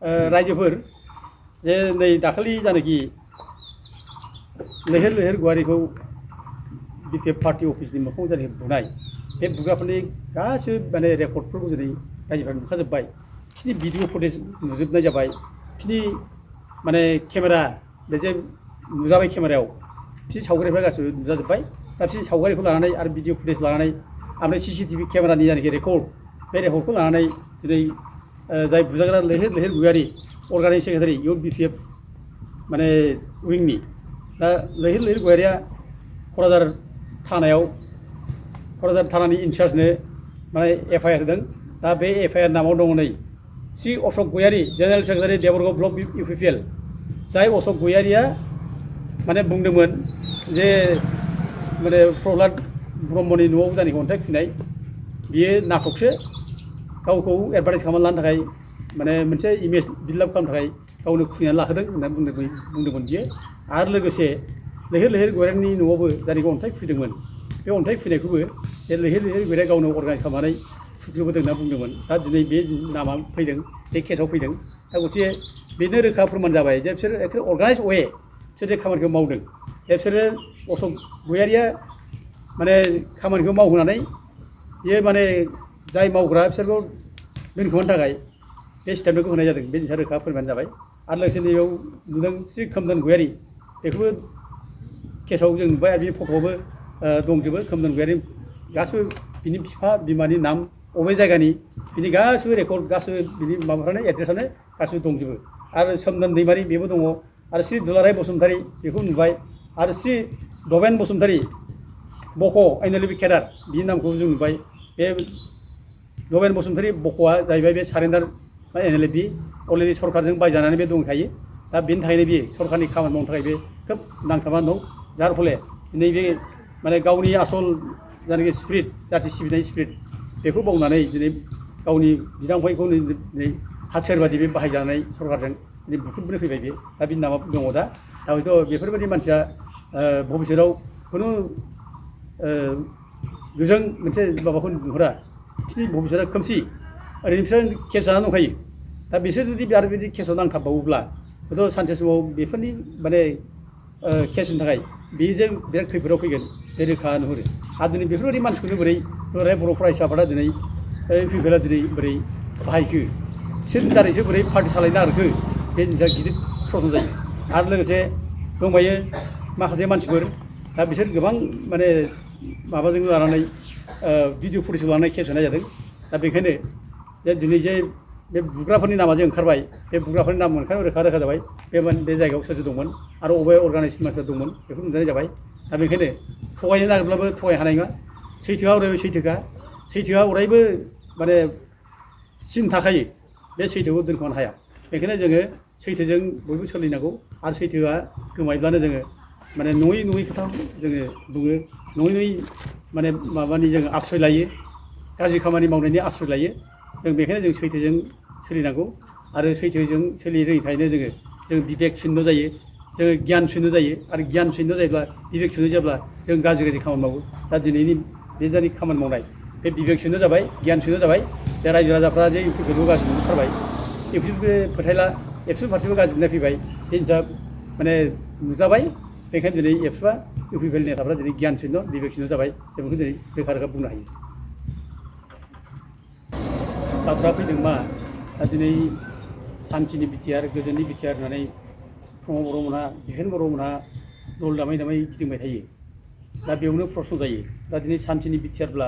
रायजोफोर जे नै दाखालि जानाखि लैहोर लैहोर गयारिखौ बिपिएफ पार्टी अफिसनि मोखाङाव जानाखि बुनाय बे बुग्राफोरनि गासैबो माने रेकर्डफोरखौ दिनै रायजोफ्रा नुखाजोब्बाय बिसोरनि भिडिअ फुटेज नुजोबनाय जाबाय बिसोरनि माने केमेरा बे जे नुजाबाय केमेरायाव बिसोरनि सावगारिफ्रा गासैबो नुजाजोब्बाय दा बिसोरनि सावगारिखौ लानानै आरो भिडिअ फुटेज लानानै ओमफ्राय सिसिटिभि केमेरानि जानाखि रेकर्ड बे रेकर्डखौ लानानै दिनै जाय बुजाग्रा लैहोर लैहोर गयारि अर्गानिक सेक्रेटारि इउथ बिपिएफ माने उइंनि दा लैहोर लैहोर गयारिया क'क्राझार थानानि इनचार्जनो माने एफआइआर होदों दा बे एफआइआर नामाव दङ नै Shri Ashok Goyari general secretary Debargaon block UPPL जाय अशक गयारिया माने बुंदोंमोन जे माने प्रह्लाद ब्रह्मनि न'आव जानाखि अन्थाइ खुनाय बियो नाटकसो गावखौ एडभार्टाइज खालामना लानो थाखाय माने मोनसे इमेज बिल्डआप खालामनो थाखाय गावनो खुनिनानै लाहोदों होननानै बुंदोंमोन बियो आरो लोगोसे लैहोर लैहोर गयारिनि न'आवबो जायनाखि अन्थाइ खुबैदोंमोन बे अन्थाइ खुबैनायखौबो बे लैहोर लैहोर गयारिया गावनो अर्गानाइज खालामनानै खुबैबोदों होनना बुंदोंमोन दा दिनै बे नामा फैदों बे केसाव फैदों दा गथिखे बेनो रोखा फोरमान जाबाय जे बिसोर एखेबारे अर्गानाइज अवे बिसोर जे खामानिखौ मावदों जे बिसोरो अशक गयारिया माने खामानिखौ मावहोनानै बियो माने जाय मावग्रा बिसोरखौ दोनखोमानो थाखाय बे स्टेटमेन्टखौ होनाय जादों बे जिनिसा रोखा फोरमान जाबाय आरो लोगोसे नैबेयाव नुदों श्री खोमदोन गयारि बेखौबो केसाव जों नुबाय आरो बिनि फट'आवबो दंजोबो खोमदोन गयारि गासिबो बिनि बिफा बिमानि नाम अबे जायगानि बिनि गासिबो रेकर्ड गासिबो बिनि माबाफ्रानो एड्रेसानो गासिबो दंजोबो आरो सोमदोन दैमारि बेबो दङ आरो श्री दुलाराय बसुमतारी बेखौ नुबाय आरो श्री दबेन बसुमतारी बक' एनएलपि केडार बिनि नामखौ जों नुबाय बे दबेन बसुमतारी बक'आ जाहैबाय बे सारेन्डार एनएलपि अलरेडि सरकारजों बायजानानै बे दंखायो दा बेनि थाखायनो बियो सरकारनि खामानि मावनो थाखाय बे खोब नांथाबनानै दं जार फले नैबे माने गावनि आसल जायनाखि स्पिरिट जाथि सिबिनाय स्पिरिट बेखौ बावनानै दिनै गावनि बिदा फंबायखौ दिनै हाथियार बादि बे बाहायजानाय सरकारजों दिनै बुख्रुबनो फैबाय बे दा बिनि नामा दङ दा हयथ' बेफोरबायदि मानसिया भबिष्यतआव खुनु गोजों मोनसे माबाखौ नुहुरा बिसोरनि भबिष्यतआ खोमसि ओरैनो बिसोर केस जानानै दंखायो दा बिसोर जुदि आरो बिदि केसाव नांथाबबावोब्ला हयथ' सानसे समाव बेफोरनि माने केसनि थाखाय बेजों बिराद खैफोदाव फैगोन बे रोखा नुहुरो आरो दिनै बेफोरबायदि मानसिखौनो बोरै बर' फरायसाफोरा दिनै इउपिपिएलआ दिनै बोरै बाहायखो बिसोरनि दारैसो बोरै पार्टि सालायनो नागिरखो बे जिनिसा गिदिर प्रश्न जायो आरो लोगोसे दंबायो माखासे मानसिफोर दा बिसोर गोबां माने माबाजों लानानै भिडिअ फुटेजखौ लानानै केस होनाय जादों दा बेखायनो जे दिनै जे बे बुग्राफोरनि नामा जे ओंखारबाय बे बुग्राफोरनि नाम ओंखारनाय रोखा जाबाय बे जायगायाव सोर दंमोन आरो अबे अर्गानाइजेसन मानसिफोर दंमोन बेखौ नुजानाय जाबाय दा बेखायनो थगायनो नागिरब्लाबो थगायनो हानाय नङा सैथोआ अरायबो सैथोआ अरायबो माने सिन थाखायो बे सैथोखौ दोनखोमानो हाया बेखायनो जोङो सैथोजों बयबो सोलिनांगौ आरो सैथोआ गोमायोब्लानो जोङो माने नङै खोथा जोङो बुङो नङै माने माबानि जोङो आश्रय लायो गाज्रि खामानि मावनायनि आश्रय लायो जों बेखायनो जों सैथोजों सोलिनांगौ आरो सैथोजों सोलिनो रोङिखायनो जों बिबेक शून्य जायो जोङो गियान शून्य जायो आरो गियान शून्य जायोब्ला बिबेक शून्य जायोब्ला जों गाज्रि खामानि मावो दा दिनैनि बे जानि खामानि मावनाय बे बिबेक शून्य जाबाय गियान शून्य जाबाय दा रायजो राजाफ्रा जे इउपिपिएलखौ गाज्रि नुजोबथारबाय इउपिपिएलखौ फोथायला एबसु फारसेबो गाज्रि मोननाय फैबाय बे जिनिसा माने नुजाबाय बेखायनो दिनै एबसुआ इउपिपिएल नेताफ्रा दिनै गियान शून्य बिबेक शून्य जाबाय जों बेखौ दिनै रोखा बुंनो हायो बाथ्रा फैदों मा दा दिनै सान्थिनि बिटिआर गोजोननि बिटिआर होननानै प्रमद बर'मोनहा बिफेन बर'मोनहा दल दामै गिदिंबाय थायो दा बेयावनो प्रश्न जायो दा दिनै सान्थिनि बिटिआरब्ला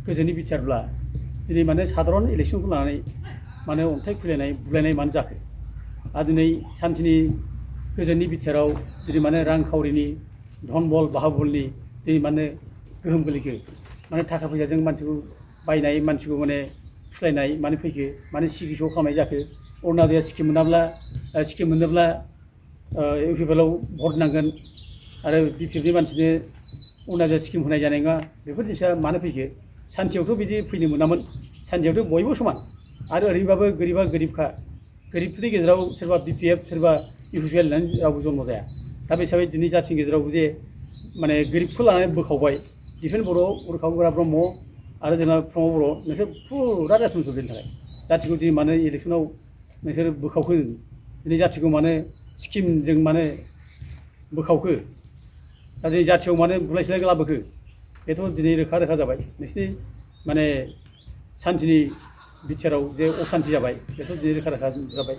गोजोननि बिटिआरब्ला दिनै माने साधारन इलेक्सनखौ लानानै माने अन्थाइ खुलायनाय बुलायनाय मानो जाखो आरो दिनै सान्थिनि गोजोननि बिटिआराव दिनै माने रांखावरिनि धन बल बाहाबलनि दिनै माने गोहोम गोलैखो माने थाखा फैसाजों मानसिखौ बायनाय मानसिखौ माने फुस्लायनाय मानो फैखो माने सिकित्सा खालामनाय जाखो अरुणादया स्किम मोनोब्ला इउपिपिएलआव भट नांगोन आरो बिटिएफनि मानसिनो अरुणादया स्किम होनाय जानाय नङा बेफोर जिनिसा मानो फैखो सान्थियावथ' बिदि फैनो मोनामोन सान्थियावथ' बयबो समान आरो ओरैबाबो गोरिबा गोरिबखा गोरिबफोरनि गेजेराव सोरबा बिपिएफ सोरबा इउपिपिएल होननानै रावबो जन्म जाया दा बे हिसाबै दिनै जाथिनि गेजेराव जे माने गोरिबखौ लानानै बोखावबाय बिफेन बर' उरखाव गोरा ब्रह्म आरो जोंना प्रमद बर' नोंसोर फुरा रेसपन्सिबल बेनि थाखाय जाथिखौ दिनै मानो इलेक्सनाव नोंसोर बोखावखो दिनै जाथिखौ मानो स्किमजों मानो बोखावखो दा दिनै जाथियाव मानो बुलाय सोलाय लाबोखो बेथ' दिनै रोखा रोखा जाबाय नोंसिनि माने सान्थिनि बिथिराव जे असान्थि जाबाय बेथ' दिनै रोखा रोखा जाबाय